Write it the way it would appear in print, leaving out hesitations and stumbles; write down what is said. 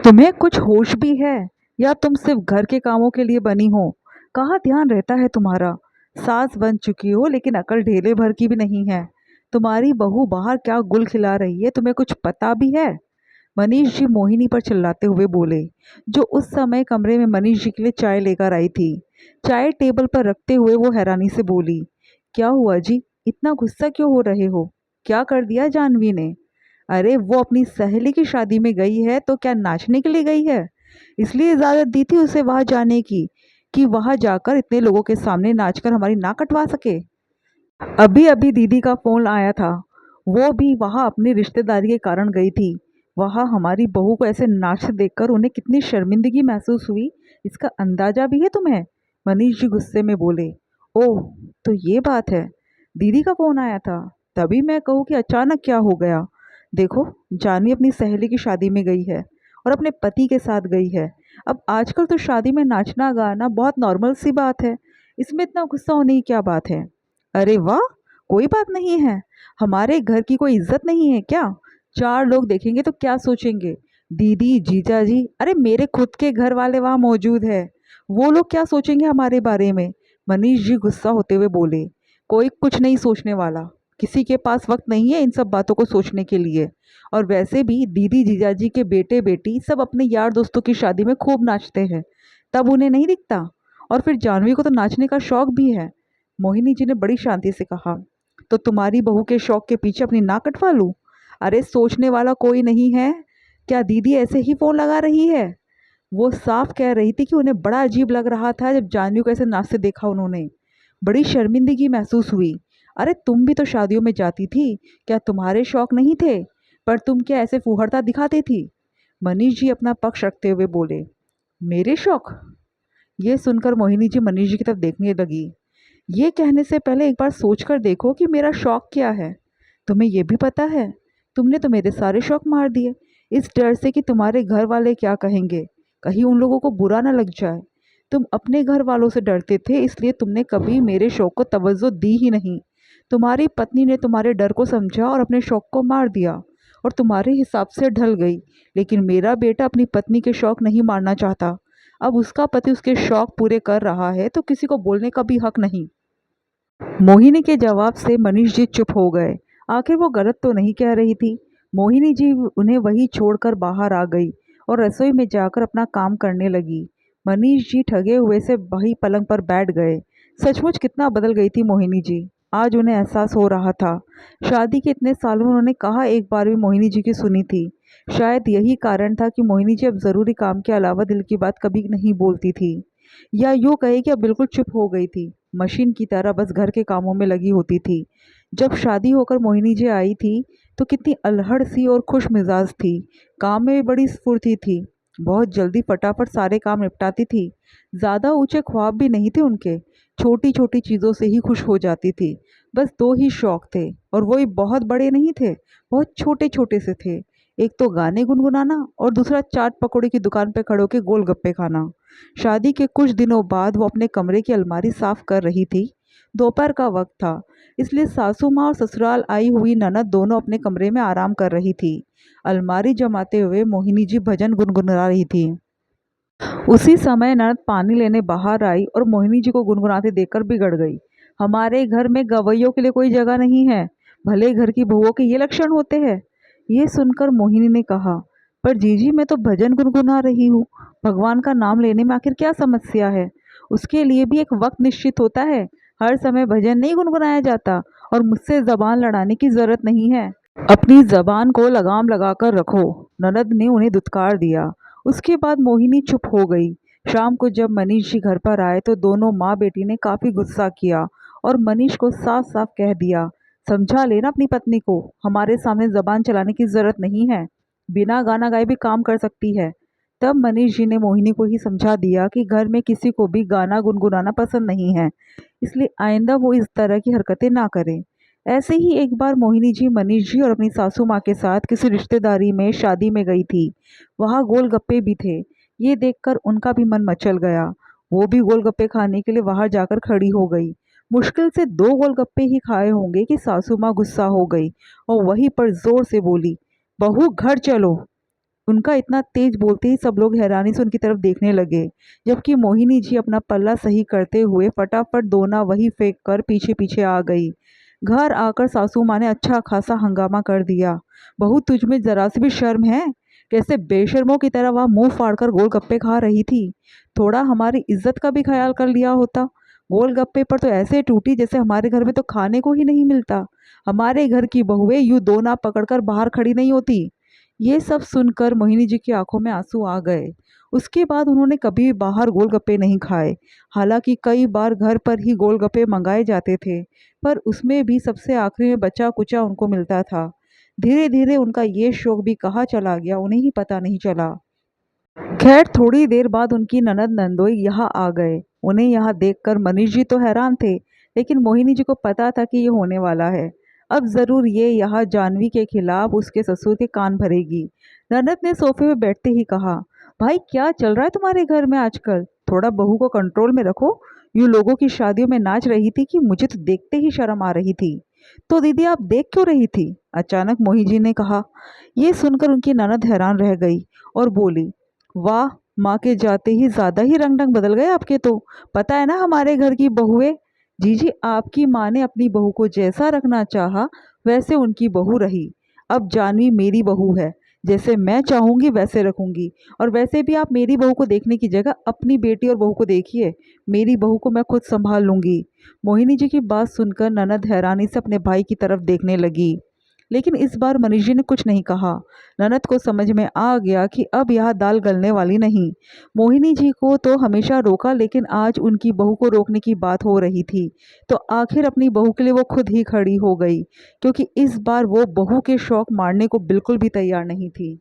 तुम्हें कुछ होश भी है या तुम सिर्फ घर के कामों के लिए बनी हो? कहाँ ध्यान रहता है तुम्हारा? सास बन चुकी हो लेकिन अकल ढेले भर की भी नहीं है। तुम्हारी बहू बाहर क्या गुल खिला रही है, तुम्हें कुछ पता भी है? मनीष जी मोहिनी पर चिल्लाते हुए बोले, जो उस समय कमरे में मनीष जी के लिए चाय लेकर आई थी। चाय टेबल पर रखते हुए वो हैरानी से बोली, क्या हुआ जी, इतना गुस्सा क्यों हो रहे हो? क्या कर दिया जानवी ने? अरे वो अपनी सहेली की शादी में गई है तो क्या नाचने के लिए गई है? इसलिए इजाज़त दी थी उसे वहां जाने की कि वहां जाकर इतने लोगों के सामने नाचकर हमारी नाक कटवा सके। अभी अभी दीदी का फोन आया था। वो भी वहां अपनी रिश्तेदारी के कारण गई थी। वहां हमारी बहू को ऐसे नाचते देखकर उन्हें कितनी शर्मिंदगी महसूस हुई, इसका अंदाजा भी है तुम्हें? मनीष जी गुस्से में बोले। ओह, तो ये बात है। दीदी का फोन आया था, तभी मैं कहूँ कि अचानक क्या हो गया। देखो, जानवी अपनी सहेली की शादी में गई है और अपने पति के साथ गई है। अब आजकल तो शादी में नाचना गाना बहुत नॉर्मल सी बात है, इसमें इतना गुस्सा होने की क्या बात है? अरे वाह, कोई बात नहीं है। हमारे घर की कोई इज्जत नहीं है क्या? चार लोग देखेंगे तो क्या सोचेंगे? दीदी, जीजा जी, अरे मेरे खुद के घर वाले वहां मौजूद है। वो लोग क्या सोचेंगे हमारे बारे में? मनीष जी गुस्सा होते हुए बोले, कोई कुछ नहीं सोचने वाला। किसी के पास वक्त नहीं है इन सब बातों को सोचने के लिए। और वैसे भी दीदी जीजाजी के बेटे बेटी सब अपने यार दोस्तों की शादी में खूब नाचते हैं, तब उन्हें नहीं दिखता? और फिर जानवी को तो नाचने का शौक भी है। मोहिनी जी ने बड़ी शांति से कहा, तो तुम्हारी बहू के शौक के पीछे अपनी नाक कटवा लूं? अरे सोचने वाला कोई नहीं है। क्या दीदी ऐसे ही फोन लगा रही है? वो साफ कह रही थी कि उन्हें बड़ा अजीब लग रहा था जब जानवी को ऐसे नाचते देखा उन्होंने। बड़ी शर्मिंदगी महसूस हुई। अरे तुम भी तो शादियों में जाती थी, क्या तुम्हारे शौक नहीं थे? पर तुम क्या ऐसे फूहड़ता दिखाती थी? मनीष जी अपना पक्ष रखते हुए बोले, मेरे शौक? ये सुनकर मोहिनी जी मनीष जी की तरफ देखने लगी। ये कहने से पहले एक बार सोचकर देखो कि मेरा शौक क्या है। तुम्हें ये भी पता है, तुमने तो मेरे सारे शौक मार दिए, इस डर से कि तुम्हारे घर वाले क्या कहेंगे, कहीं उन लोगों को बुरा ना लग जाए। तुम अपने घर वालों से डरते थे, इसलिए तुमने कभी मेरे शौक को तवज्जो दी ही नहीं। तुम्हारी पत्नी ने तुम्हारे डर को समझा और अपने शौक को मार दिया और तुम्हारे हिसाब से ढल गई। लेकिन मेरा बेटा अपनी पत्नी के शौक नहीं मारना चाहता। अब उसका पति उसके शौक पूरे कर रहा है तो किसी को बोलने का भी हक नहीं। मोहिनी के जवाब से मनीष जी चुप हो गए। आखिर वो गलत तो नहीं कह रही थी। मोहिनी जी उन्हें वहीं छोड़कर बाहर आ गई और रसोई में जाकर अपना काम करने लगी। मनीष जी ठगे हुए से वही पलंग पर बैठ गए। सचमुच कितना बदल गई थी मोहिनी जी, आज उन्हें एहसास हो रहा था। शादी के इतने सालों में उन्होंने कहाँ एक बार भी मोहिनी जी की सुनी थी। शायद यही कारण था कि मोहिनी जी अब ज़रूरी काम के अलावा दिल की बात कभी नहीं बोलती थी, या यूँ कहे कि अब बिल्कुल चुप हो गई थी, मशीन की तरह बस घर के कामों में लगी होती थी। जब शादी होकर मोहिनी जी आई थी तो कितनी अल्हड़ सी और खुश मिजाज थी। काम में भी बड़ी स्फूर्ति थी, बहुत जल्दी फटाफट सारे काम निपटाती थी। ज़्यादा ऊंचे ख्वाब भी नहीं थे उनके, छोटी छोटी चीज़ों से ही खुश हो जाती थी। बस दो ही शौक थे, और वो ही बहुत बड़े नहीं थे, बहुत छोटे छोटे से थे। एक तो गाने गुनगुनाना और दूसरा चाट पकौड़े की दुकान पे खड़े होकर गोलगप्पे खाना। शादी के कुछ दिनों बाद वो अपने कमरे की अलमारी साफ कर रही थी। दोपहर का वक्त था, इसलिए सासू माँ और ससुराल आई हुई ननद दोनों अपने कमरे में आराम कर रही थी। अलमारी जमाते हुए मोहिनी जी भजन गुनगुना रही थी। उसी समय ननद पानी लेने बाहर आई और मोहिनी जी को गुनगुनाते देखकर बिगड़ गई। हमारे घर में गवैयों के लिए कोई जगह नहीं है, भले घर की बहुओं के ये लक्षण होते हैं। ये सुनकर मोहिनी ने कहा, पर जीजी मैं तो भजन गुनगुना रही हूँ, भगवान का नाम लेने में आखिर क्या समस्या है? उसके लिए भी एक वक्त निश्चित होता है, हर समय भजन नहीं गुनगुनाया जाता। और मुझसे जबान लड़ाने की जरूरत नहीं है, अपनी जबान को लगाम लगाकर रखो। ननद ने उन्हें दुत्कार दिया। उसके बाद मोहिनी चुप हो गई। शाम को जब मनीष जी घर पर आए तो दोनों माँ बेटी ने काफी गुस्सा किया और मनीष को साफ साफ कह दिया, समझा लेना अपनी पत्नी को, हमारे सामने जबान चलाने की जरूरत नहीं है, बिना गाना गाए भी काम कर सकती है। तब मनीष जी ने मोहिनी को ही समझा दिया कि घर में किसी को भी गाना गुनगुनाना पसंद नहीं है, इसलिए आइंदा वो इस तरह की हरकतें ना करें। ऐसे ही एक बार मोहिनी जी मनीष जी और अपनी सासू माँ के साथ किसी रिश्तेदारी में शादी में गई थी। वहाँ गोलगप्पे भी थे। ये देखकर उनका भी मन मचल गया। वो भी गोलगप्पे खाने के लिए बाहर जाकर खड़ी हो गई। मुश्किल से दो गोलगप्पे ही खाए होंगे कि सासू माँ गुस्सा हो गई और वहीं पर जोर से बोली, बहू घर चलो। उनका इतना तेज बोलते ही सब लोग हैरानी से उनकी तरफ देखने लगे, जबकि मोहिनी जी अपना पल्ला सही करते हुए फटाफट दोना वही फेंक कर पीछे पीछे आ गई। घर आकर सासू माँ ने अच्छा खासा हंगामा कर दिया। बहू, तुझ में जरा सी भी शर्म है? कैसे बेशर्मों की तरह वह मुंह फाड़कर गोलगप्पे खा रही थी। थोड़ा हमारी इज्जत का भी ख्याल कर लिया होता। गोलगप्पे पर तो ऐसे टूटी जैसे हमारे घर में तो खाने को ही नहीं मिलता। हमारे घर की बहुएं यूं दोना पकड़कर बाहर खड़ी नहीं होती। ये सब सुनकर मोहिनी जी की आंखों में आंसू आ गए। उसके बाद उन्होंने कभी भी बाहर गोलगप्पे नहीं खाए। हालांकि कई बार घर पर ही गोलगप्पे मंगाए जाते थे, पर उसमें भी सबसे आखिरी में बचा कुचा उनको मिलता था। धीरे धीरे उनका ये शौक भी कहाँ चला गया उन्हें ही पता नहीं चला। खैर, थोड़ी देर बाद उनकी ननद नंदोई यहाँ आ गए। उन्हें यहाँ देखकर मनीष जी तो हैरान थे, लेकिन मोहिनी जी को पता था कि ये होने वाला है। अब जरूर ये यहाँ जानवी के खिलाफ उसके ससुर के कान भरेगी। ननद ने सोफे में बैठते ही कहा, भाई क्या चल रहा है तुम्हारे घर में आजकल? थोड़ा बहू को कंट्रोल में रखो। यूं लोगों की शादियों में नाच रही थी कि मुझे तो देखते ही शर्म आ रही थी। तो दीदी, आप देख क्यों रही थी? अचानक मोहिनी जी ने कहा। ये सुनकर उनकी ननद हैरान रह गई और बोली, वाह, माँ के जाते ही ज्यादा ही रंग ढंग बदल गए आपके तो। पता है ना हमारे घर की बहुएं। जीजी, आपकी माँ ने अपनी बहू को जैसा रखना चाहा वैसे उनकी बहू रही। अब जानवी मेरी बहू है, जैसे मैं चाहूंगी वैसे रखूंगी। और वैसे भी आप मेरी बहू को देखने की जगह अपनी बेटी और बहू को देखिए। मेरी बहू को मैं खुद संभाल लूंगी। मोहिनी जी की बात सुनकर ननद हैरानी से अपने भाई की तरफ देखने लगी, लेकिन इस बार मनीष जी ने कुछ नहीं कहा। ननद को समझ में आ गया कि अब यह दाल गलने वाली नहीं। मोहिनी जी को तो हमेशा रोका, लेकिन आज उनकी बहू को रोकने की बात हो रही थी, तो आखिर अपनी बहू के लिए वो खुद ही खड़ी हो गई, क्योंकि इस बार वो बहू के शौक मारने को बिल्कुल भी तैयार नहीं थी।